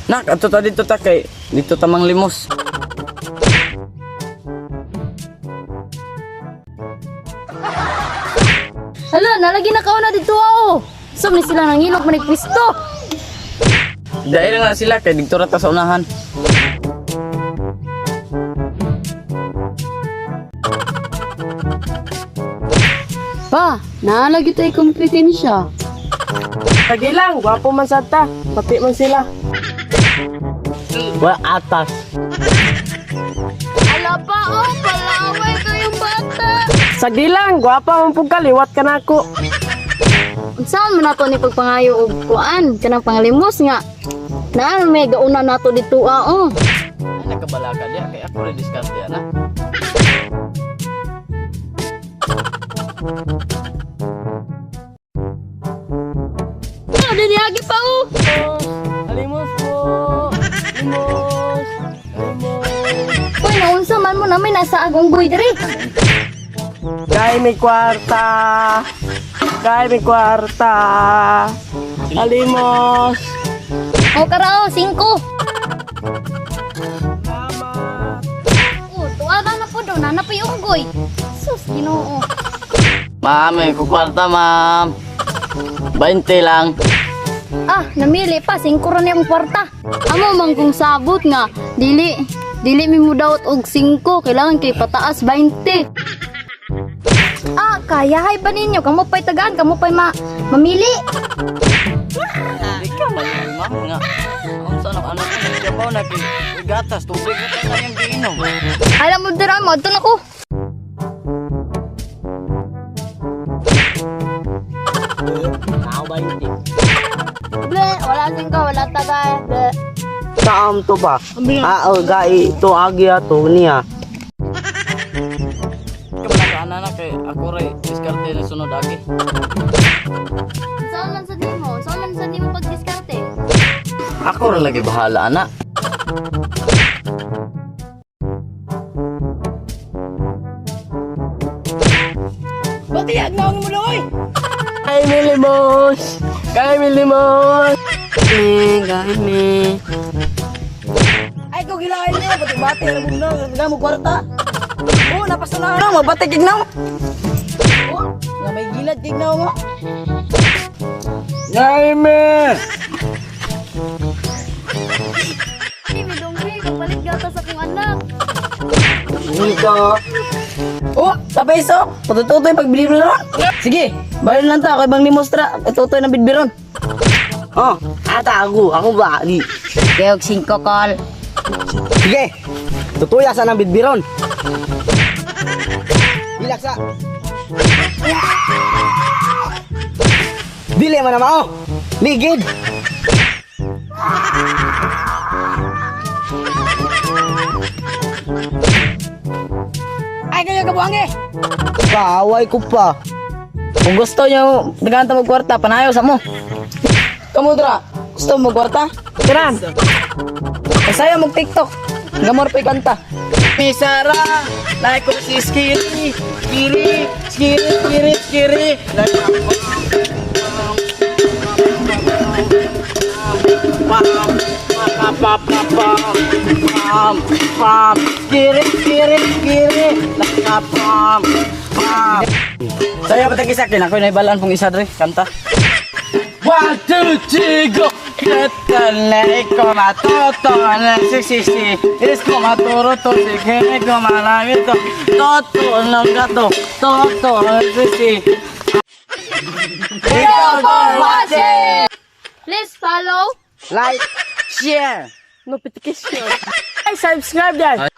Nak, ato ta dito ta kay dito tamang limos. Hala, nalagi na kauna dito ako. Sum ni sila nang ilog manigpisto. Dahil na sila kay dito ra ta sa unahan. Pa, naalagi tayo kompetensya. Lagi lang, gwapo man sad ta. Pati man sila. Wala atas. Ala pa, oh, palaway kayong bata. Sagi lang, gwapa man pug kaliwat ka na ako. Saan man nato ni pagpangayo og kuan kanang pangalimos nga. Naan may gauna nato dito oh. Ay nakabalaga dia kay ako rin diskarte ana. Ano niyagi pa oh. Alimos po. Alimos. Alimos. Uy, naunsa man mo namin nasa agong boy diri. Kay may kwarta. Kay may kwarta. Alimos. O karao, 5. Salamat. Oh, tuwa na po do, nanapay unggoy. Sus, Ginoo. Ma'am, may kukwarta ma'am. 20 lang. Ah, namili pa 5 ra ni ang kwarta. Amo man kung sabot nga dili mi mo daot og 5, kailangan kay pataas 20. Ah, kayahay ba ninyo? Kamo pa'y tagaan, kamo pa'y mamili. Di ka man ma'am nga. Ang sana ano ko trabaho na kay gatas tubig ka na yung giinom. Alam mo dira mo, adto na ko. Ako ba yun? Ble, wala 5, wala tagay. Ble. Taam to ba? Gai to agi ato niya. Kabalaga ana na kay ako ray diskarte na sunod agi. Saan man sa nimo? Saan man sa nimo pagdiskarte? Ako ra lagi bahala ana. Batiyag na mo loy. Kay milimos. Kay milimos. Kay mi. Ay ko gilain niyo pati bati ra bugno nga mo kwarta. Oh, napasala na mabati kignaw. Oh, nga may gilad kignaw mo. Jaime. Hindi mo dongri, magpalit gata sa kong anak. Dito. Oh, sa peso. Patututoy pagbili mo na. Sige, bayad lang ta. Ako ibang limostra. Patututoy na bidbiron. Oh, ata ako. Ako ba? Di. Kayog 5 kol. Sige, tutuyasan ang bidbiron. Dilaksa. Dili man naman oh. Ligid. Ay, kayo kabuangi. Kaaway ko pa. Kung gusto nyo, nagkanta magkwarta, panayo sa mo. Kamudra, gusto mo magkwarta? Tiran. Kasaya mag TikTok. Gamor pa kanta. Misara, like ko si Skiri, Skiri, Skiri, Skiri, Skiri. Like pam, Skiri, Skiri, Skiri. Like pam. Saya patag isa kin ako naibalaan pong isa dre kanta. 1 2 3 go. Ketalay ko matoto na sisisi is ko maturo to sige ko malami to toto ng gato toto sisi. Thank you for watching. Please follow. Like, share, notification. Ay, subscribe yan.